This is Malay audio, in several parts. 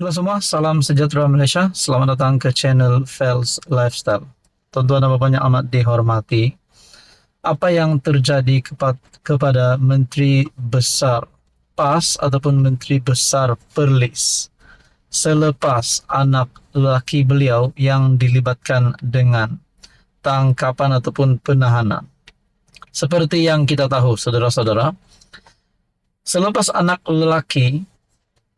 Halo semua, salam sejahtera Malaysia. Selamat datang ke channel Fels Lifestyle. Tuan-tuan dan puan yang amat dihormati, apa yang terjadi kepada Menteri Besar PAS ataupun Menteri Besar Perlis selepas anak lelaki beliau yang dilibatkan dengan tangkapan ataupun penahanan? Seperti yang kita tahu, saudara-saudara, selepas anak lelaki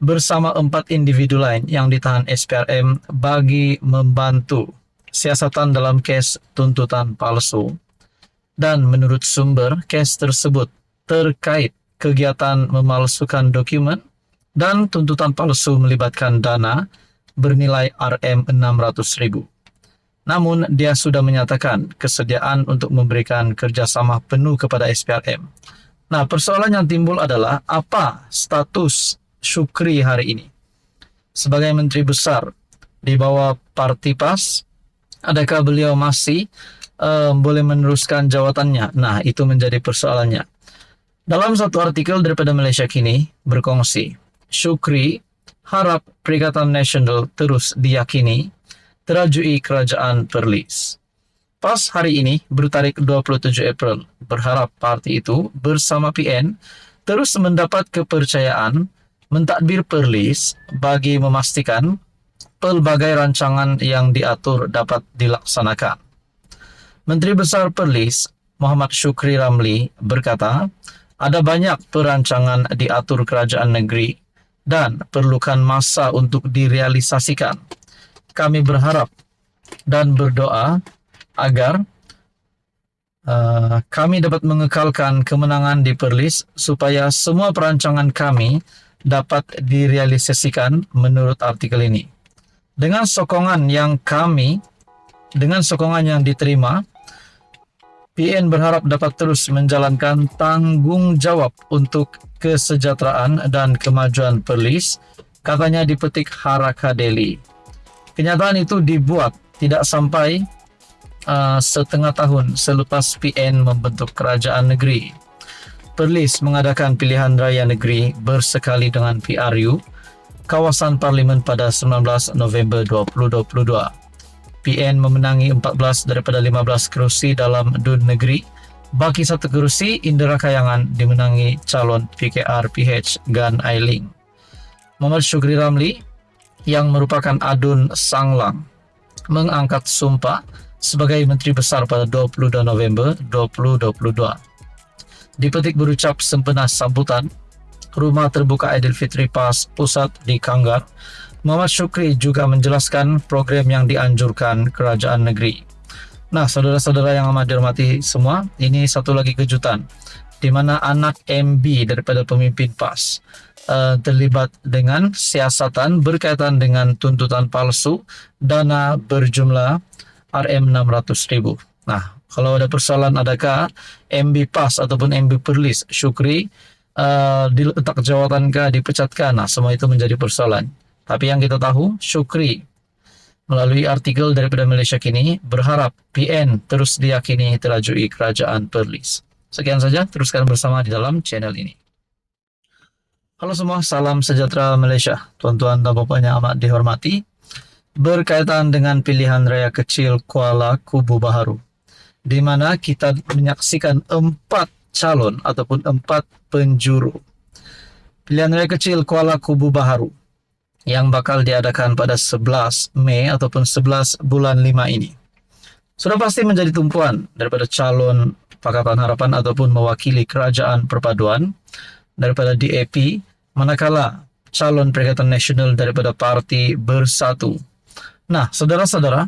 bersama 4 individu lain yang ditahan SPRM bagi membantu siasatan dalam kes tuntutan palsu. Dan menurut sumber, kes tersebut terkait kegiatan memalsukan dokumen dan tuntutan palsu melibatkan dana bernilai Rm600.000. Namun, dia sudah menyatakan kesediaan untuk memberikan kerjasama penuh kepada SPRM. Nah, persoalan yang timbul adalah apa status Syukri hari ini sebagai Menteri Besar di bawah Parti PAS? Adakah beliau masih boleh meneruskan jawatannya? Nah, itu menjadi persoalannya. Dalam satu artikel daripada Malaysia Kini berkongsi, Syukri harap Perikatan Nasional terus diyakini terajui Kerajaan Perlis. PAS hari ini bertarik 27 April berharap parti itu bersama PN terus mendapat kepercayaan mentadbir Perlis bagi memastikan pelbagai rancangan yang diatur dapat dilaksanakan. Menteri Besar Perlis, Muhammad Syukri Ramli, berkata, ada banyak perancangan diatur kerajaan negeri dan perlukan masa untuk direalisasikan. Kami berharap dan berdoa agar kami dapat mengekalkan kemenangan di Perlis supaya semua perancangan kami dapat direalisasikan menurut artikel ini. Dengan sokongan yang diterima, PN berharap dapat terus menjalankan tanggung jawab untuk kesejahteraan dan kemajuan Perlis, katanya dipetik Haraka Daily. Kenyataan itu dibuat tidak sampai setengah tahun selepas PN membentuk kerajaan negeri. Perlis mengadakan pilihan raya negeri bersekali dengan PRU kawasan parlimen pada 19 November 2022. PN memenangi 14 daripada 15 kerusi dalam DUN negeri. Baki satu kerusi, Indra Kayangan dimenangi calon PKR PH Gan Ailing. Muhammad Syukri Ramli yang merupakan Adun Sanglang mengangkat sumpah sebagai Menteri Besar pada 22 November 2022. Dipetik berucap sempena sambutan Rumah Terbuka Aidilfitri PAS Pusat di Kanggar, Muhammad Syukri juga menjelaskan program yang dianjurkan kerajaan negeri. Nah, saudara-saudara yang amat dihormati semua, ini satu lagi kejutan di mana anak MB daripada pemimpin PAS terlibat dengan siasatan berkaitan dengan tuntutan palsu dana berjumlah Rm600.000. Nah, kalau ada persoalan adakah MB PAS ataupun MB Perlis Syukri diletak jawatankah, dipecatkah? Nah, semua itu menjadi persoalan. Tapi yang kita tahu, Syukri melalui artikel daripada Malaysia Kini berharap PN terus diyakini terajui Kerajaan Perlis. Sekian saja, teruskan bersama di dalam channel ini. Halo semua, salam sejahtera Malaysia. Tuan-tuan dan puan yang amat dihormati, berkaitan dengan pilihan raya kecil Kuala Kubu Baharu, di mana kita menyaksikan 4 calon ataupun 4 penjuru. Pilihan raya kecil Kuala Kubu Baharu yang bakal diadakan pada 11 Mei ataupun 11 bulan 5 ini sudah pasti menjadi tumpuan daripada calon Pakatan Harapan ataupun mewakili Kerajaan Perpaduan daripada DAP, manakala calon Perikatan Nasional daripada Parti Bersatu. Nah, saudara-saudara,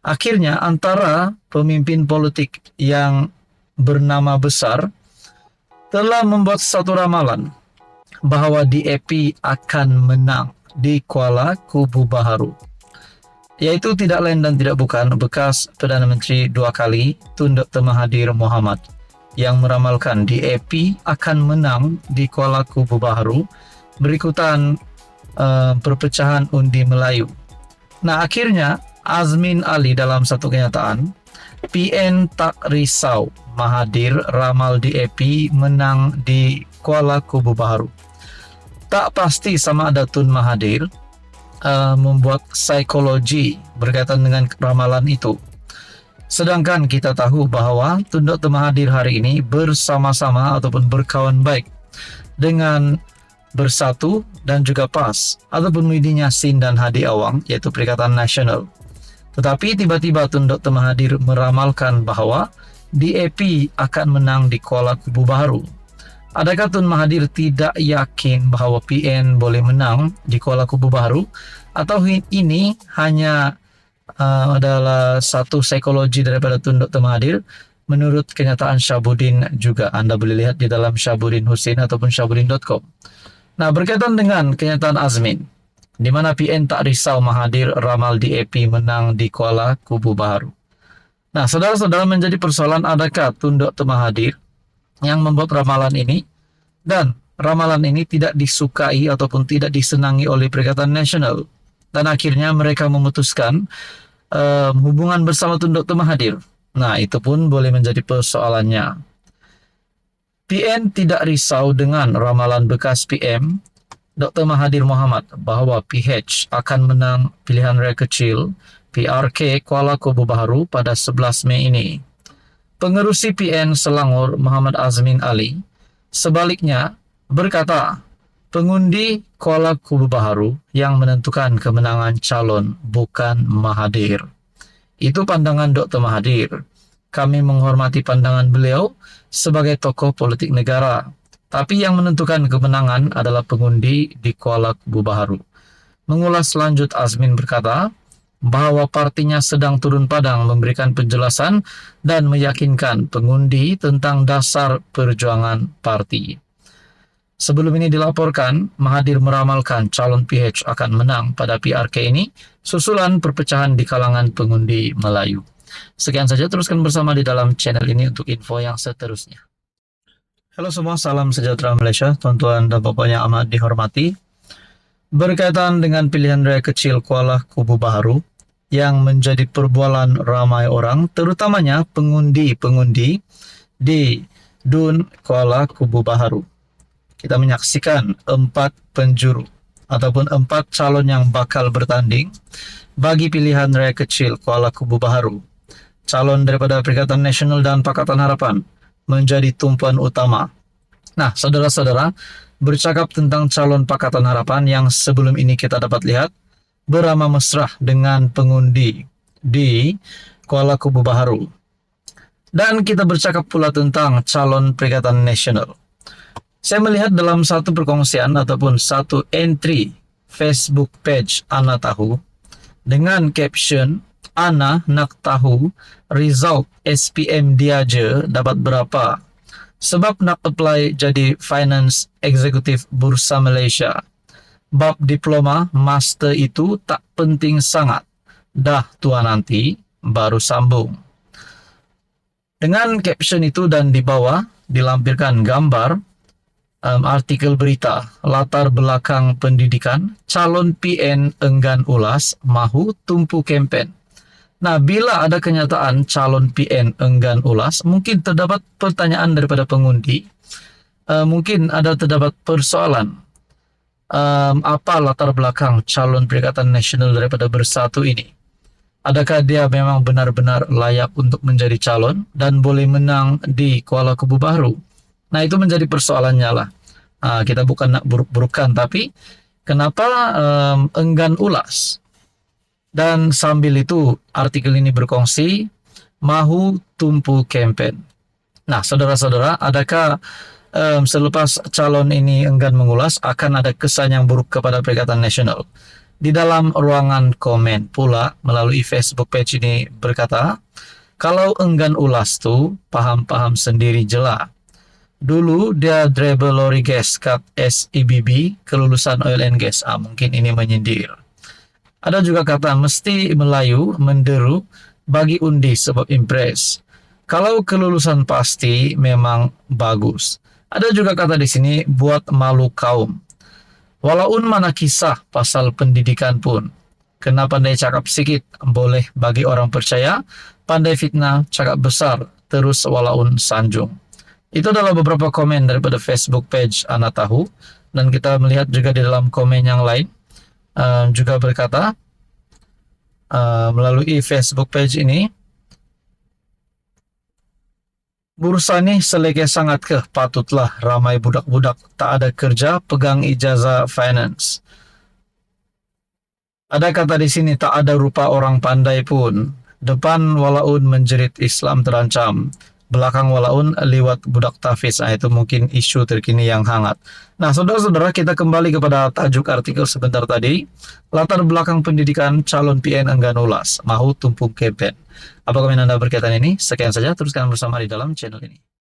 akhirnya antara pemimpin politik yang bernama besar telah membuat satu ramalan bahawa DAP akan menang di Kuala Kubu Baharu, yaitu tidak lain dan tidak bukan bekas Perdana Menteri 2 kali Tun Dr. Mahathir Mohamad yang meramalkan DAP akan menang di Kuala Kubu Baharu berikutan perpecahan undi Melayu. Nah, akhirnya Azmin Ali dalam satu kenyataan, PN tak risau Mahathir ramal DAP menang di Kuala Kubu Baharu. Tak pasti sama ada Tun Mahathir membuat psikologi berkaitan dengan ramalan itu. Sedangkan kita tahu bahwa Tunduk Mahathir hari ini bersama-sama ataupun berkawan baik dengan Bersatu dan juga PAS ataupun Widhi Nyasin dan Hadi Awang, yaitu Perikatan Nasional. Tetapi tiba-tiba Tunduk Mahathir meramalkan bahwa DAP akan menang di Kuala Kubu Baharu. Adakah Tun Mahathir tidak yakin bahwa PN boleh menang di Kuala Kubu Baharu, atau ini hanya adalah satu psikologi daripada Tunduk Mahathir menurut kenyataan Syahbudin juga? Anda boleh lihat di dalam Syahbudin Hussein ataupun syahbudin.com. Nah, berkaitan dengan kenyataan Azmin, di mana PN tak risau Mahathir ramal DAP menang di Kuala Kubu Baharu. Nah, saudara-saudara, menjadi persoalan adakah Tunduk Mahathir yang membuat ramalan ini, dan ramalan ini tidak disukai ataupun tidak disenangi oleh Perikatan Nasional, dan akhirnya mereka memutuskan hubungan bersama Tunduk Mahathir. Nah, itu pun boleh menjadi persoalannya. PN tidak risau dengan ramalan bekas PM Dr. Mahathir Mohamad bahwa PH akan menang pilihan raya kecil PRK Kuala Kubu Baharu pada 11 Mei ini. Pengerusi PN Selangor Muhammad Azmin Ali sebaliknya berkata, pengundi Kuala Kubu Baharu yang menentukan kemenangan calon, bukan Mahathir. Itu pandangan Dr. Mahathir. Kami menghormati pandangan beliau sebagai tokoh politik negara. Tapi yang menentukan kemenangan adalah pengundi di Kuala Kubu Baharu. Mengulas lanjut, Azmin berkata bahwa partinya sedang turun padang memberikan penjelasan dan meyakinkan pengundi tentang dasar perjuangan parti. Sebelum ini dilaporkan, Mahathir meramalkan calon PH akan menang pada PRK ini, susulan perpecahan di kalangan pengundi Melayu. Sekian saja, teruskan bersama di dalam channel ini untuk info yang seterusnya. Halo semua, salam sejahtera Malaysia, tuan-tuan dan bapak yang amat dihormati. Berkaitan dengan pilihan raya kecil Kuala Kubu Baharu yang menjadi perbualan ramai orang, terutamanya pengundi-pengundi di DUN Kuala Kubu Baharu. Kita menyaksikan 4 penjuru ataupun 4 calon yang bakal bertanding bagi pilihan raya kecil Kuala Kubu Baharu. Calon daripada Perikatan Nasional dan Pakatan Harapan menjadi tumpuan utama. Nah, saudara-saudara, bercakap tentang calon Pakatan Harapan yang sebelum ini kita dapat lihat beramah mesra dengan pengundi di Kuala Kubu Baharu. Dan kita bercakap pula tentang calon Perikatan Nasional. Saya melihat dalam satu perkongsian ataupun satu entry Facebook page Ana Tahu dengan caption, Ana nak tahu result SPM dia je dapat berapa, sebab nak apply jadi Finance Executive Bursa Malaysia. Bab diploma master itu tak penting sangat. Dah tua nanti baru sambung. Dengan caption itu dan di bawah dilampirkan gambar artikel berita latar belakang pendidikan, calon PN enggan ulas, mahu tumpu kempen. Nah, bila ada kenyataan calon PN enggan ulas, mungkin terdapat pertanyaan daripada pengundi, mungkin ada terdapat persoalan, apa latar belakang calon Perikatan Nasional daripada Bersatu ini? Adakah dia memang benar-benar layak untuk menjadi calon dan boleh menang di Kuala Kubu Baharu? Nah, itu menjadi persoalannya lah. Kita bukan nak buruk-burukan, tapi kenapa enggan ulas? Dan sambil itu artikel ini berkongsi mahu tumpu kempen. Nah, saudara-saudara, adakah selepas calon ini enggan mengulas akan ada kesan yang buruk kepada Perikatan Nasional? Di dalam ruangan komen pula melalui Facebook page ini berkata, kalau enggan ulas tu paham-paham sendiri jela. Dulu dia driver lori gas kat SEBB, kelulusan oil and gas. Mungkin ini menyindir. Ada juga kata mesti Melayu menderu bagi undi sebab impress. Kalau kelulusan pasti memang bagus. Ada juga kata di sini buat malu kaum. Walaupun mana kisah pasal pendidikan pun, kena pandai cakap sikit boleh bagi orang percaya, pandai fitnah cakap besar terus walaupun sanjung. Itu adalah beberapa komen daripada Facebook page Ana Tahu, dan kita melihat juga di dalam komen yang lain. juga berkata melalui Facebook page ini, bursa nih seleke sangat ke, patutlah ramai budak-budak tak ada kerja pegang ijazah finance. Ada kata di sini, tak ada rupa orang pandai pun. Depan walaun menjerit Islam terancam, belakang walaun liwat budak tafis. Nah, itu mungkin isu terkini yang hangat. Nah, saudara-saudara, kita kembali kepada tajuk artikel sebentar tadi. Latar belakang pendidikan calon PN enggan ulas, mahu tumpuk kempen. Apa komentar Anda berkaitan ini? Sekian saja, teruskan bersama di dalam channel ini.